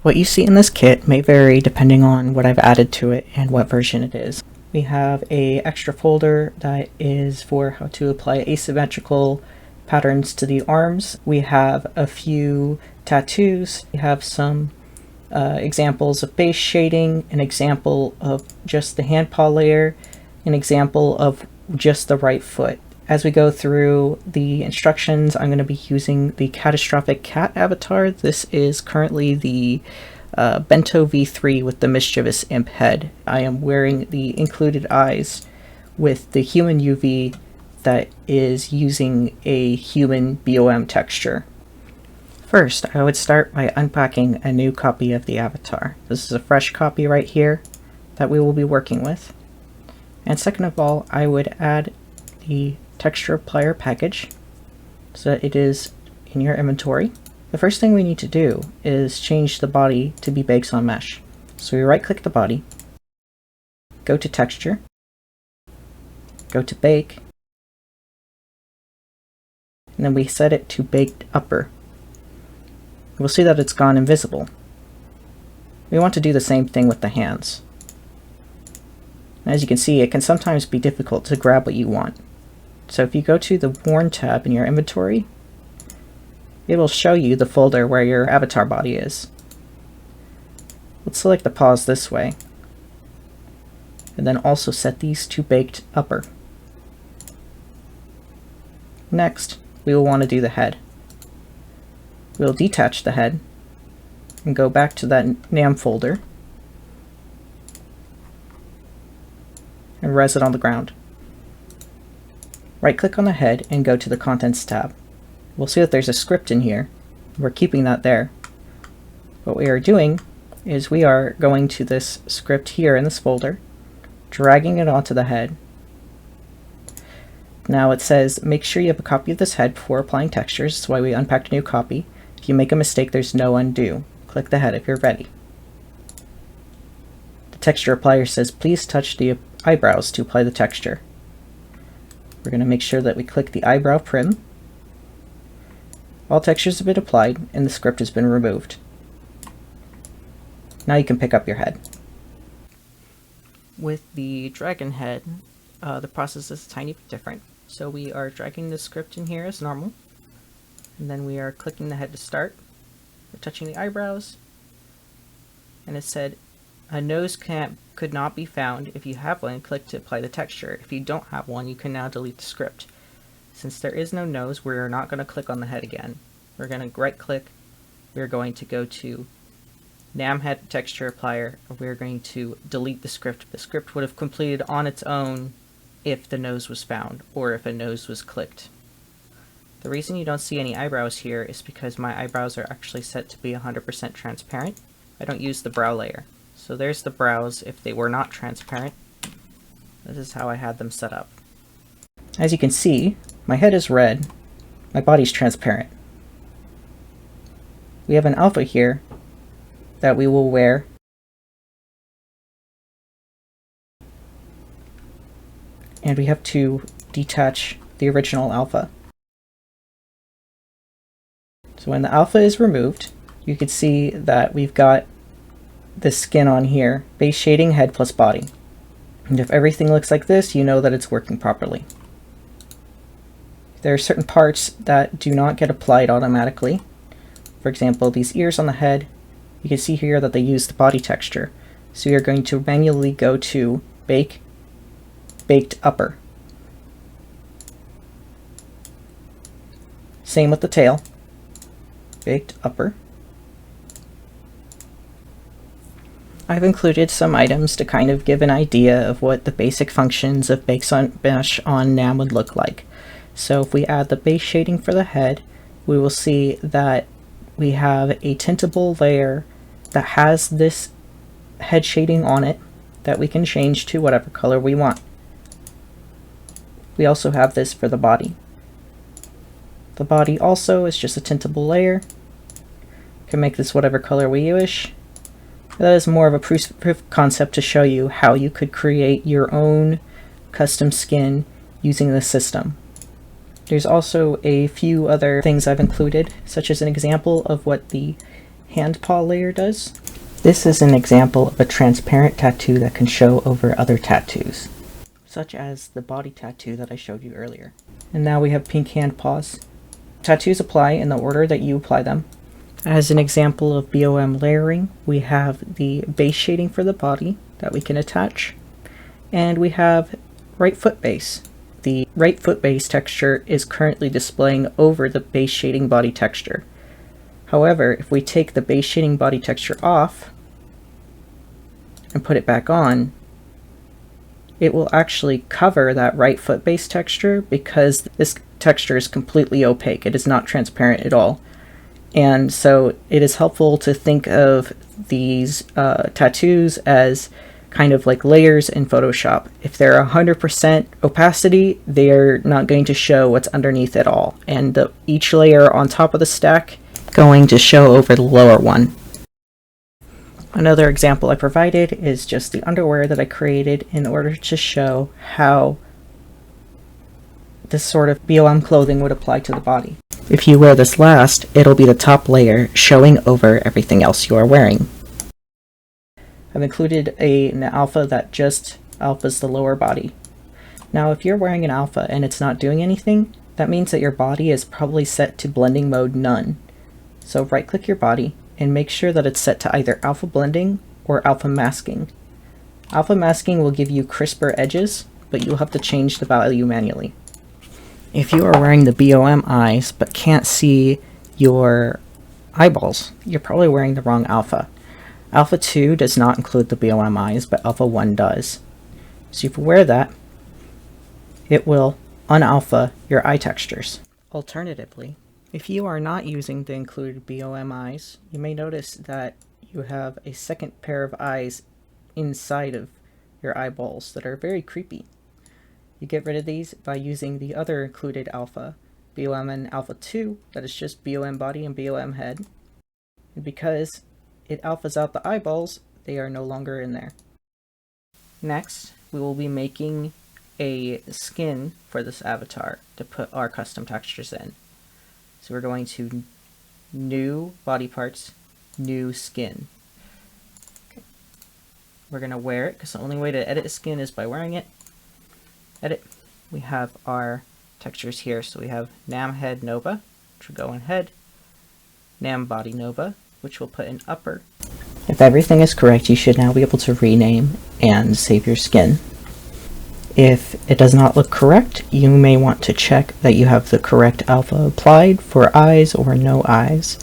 What you see in this kit may vary depending on what I've added to it and what version it is. We have a extra folder that is for how to apply asymmetrical patterns to the arms. We have a few tattoos. We have some examples of base shading, an example of just the hand paw layer, an example of just the right foot. As we go through the instructions, I'm going to be using the catastrophic cat avatar. This is currently the Bento V3 with the mischievous imp head. I am wearing the included eyes with the human UV that is using a human BOM texture. First, I would start by unpacking a new copy of the avatar. This is a fresh copy right here that we will be working with. And second of all, I would add the texture applier package so that it is in your inventory. The first thing we need to do is change the body to be bakes on mesh. So we right click the body, go to texture, go to bake, and then we set it to baked upper. We'll see that it's gone invisible. We want to do the same thing with the hands. As you can see, it can sometimes be difficult to grab what you want. So if you go to the Worn tab in your inventory, it will show you the folder where your avatar body is. Let's select the paws this way, and then also set these to baked upper. Next, we will want to do the head. We'll detach the head and go back to that NAM folder and res it on the ground. Right click on the head and go to the Contents tab. We'll see that there's a script in here. We're keeping that there. What we are doing is we are going to this script here in this folder, dragging it onto the head. Now it says make sure you have a copy of this head before applying textures. That's why we unpacked a new copy. If you make a mistake, there's no undo. Click the head if you're ready. The texture applier says please touch the eyebrows to apply the texture. We're going to make sure that we click the eyebrow prim. All textures have been applied and the script has been removed. Now you can pick up your head. With the dragon head, the process is a tiny bit different. So we are dragging the script in here as normal, and then we are clicking the head to start. We're touching the eyebrows, and it said a nose could not be found. If you have one, click to apply the texture. If you don't have one, you can now delete the script. Since there is no nose, we're not going to click on the head again. We're going to right click. We're going to go to NAM head texture applier, and we're going to delete the script. The script would have completed on its own if the nose was found or if a nose was clicked. The reason you don't see any eyebrows here is because my eyebrows are actually set to be 100% transparent. I don't use the brow layer. So there's the brows if they were not transparent. This is how I had them set up. As you can see, my head is red, my body's transparent. We have an alpha here that we will wear. And we have to detach the original alpha. So when the alpha is removed, you can see that we've got the skin on here, base shading, head plus body. And if everything looks like this, you know that it's working properly. There are certain parts that do not get applied automatically. For example, these ears on the head, you can see here that they use the body texture. So you're going to manually go to Bake, Baked Upper. Same with the tail, Baked Upper. I've included some items to kind of give an idea of what the basic functions of Bakes on Mesh on NAM would look like. So if we add the base shading for the head, we will see that we have a tintable layer that has this head shading on it that we can change to whatever color we want. We also have this for the body. The body also is just a tintable layer. We can make this whatever color we wish. That is more of a proof of concept to show you how you could create your own custom skin using this system. There's also a few other things I've included, such as an example of what the hand paw layer does. This is an example of a transparent tattoo that can show over other tattoos, such as the body tattoo that I showed you earlier. And now we have pink hand paws. Tattoos apply in the order that you apply them. As an example of BOM layering, we have the base shading for the body that we can attach, and we have right foot base. The right foot base texture is currently displaying over the base shading body texture. However, if we take the base shading body texture off and put it back on, it will actually cover that right foot base texture because this texture is completely opaque. It is not transparent at all. And so it is helpful to think of these tattoos as kind of like layers in Photoshop. If they're 100% opacity, they're not going to show what's underneath at all. And each layer on top of the stack going to show over the lower one. Another example I provided is just the underwear that I created in order to show how this sort of BOM clothing would apply to the body. If you wear this last, it'll be the top layer showing over everything else you are wearing. I've included an alpha that just alphas the lower body. Now if you're wearing an alpha and it's not doing anything, that means that your body is probably set to blending mode none. So right click your body and make sure that it's set to either alpha blending or alpha masking. Alpha masking will give you crisper edges, but you'll have to change the value manually. If you are wearing the BOM eyes but can't see your eyeballs, you're probably wearing the wrong alpha. Alpha 2 does not include the BOM eyes, but Alpha 1 does. So if you wear that, it will unalpha your eye textures. Alternatively, if you are not using the included BOM eyes, you may notice that you have a second pair of eyes inside of your eyeballs that are very creepy. You get rid of these by using the other included alpha, BOM and Alpha 2, that is just BOM body and BOM head. And because it alphas out the eyeballs, they are no longer in there. Next, we will be making a skin for this avatar to put our custom textures in. So we're going to New Body Parts, New Skin. Okay. We're going to wear it, because the only way to edit a skin is by wearing it. Edit. We have our textures here. So we have NAM Head Nova, which will go in head. NAM Body Nova, which we'll put in upper. If everything is correct, you should now be able to rename and save your skin. If it does not look correct, you may want to check that you have the correct alpha applied for eyes or no eyes.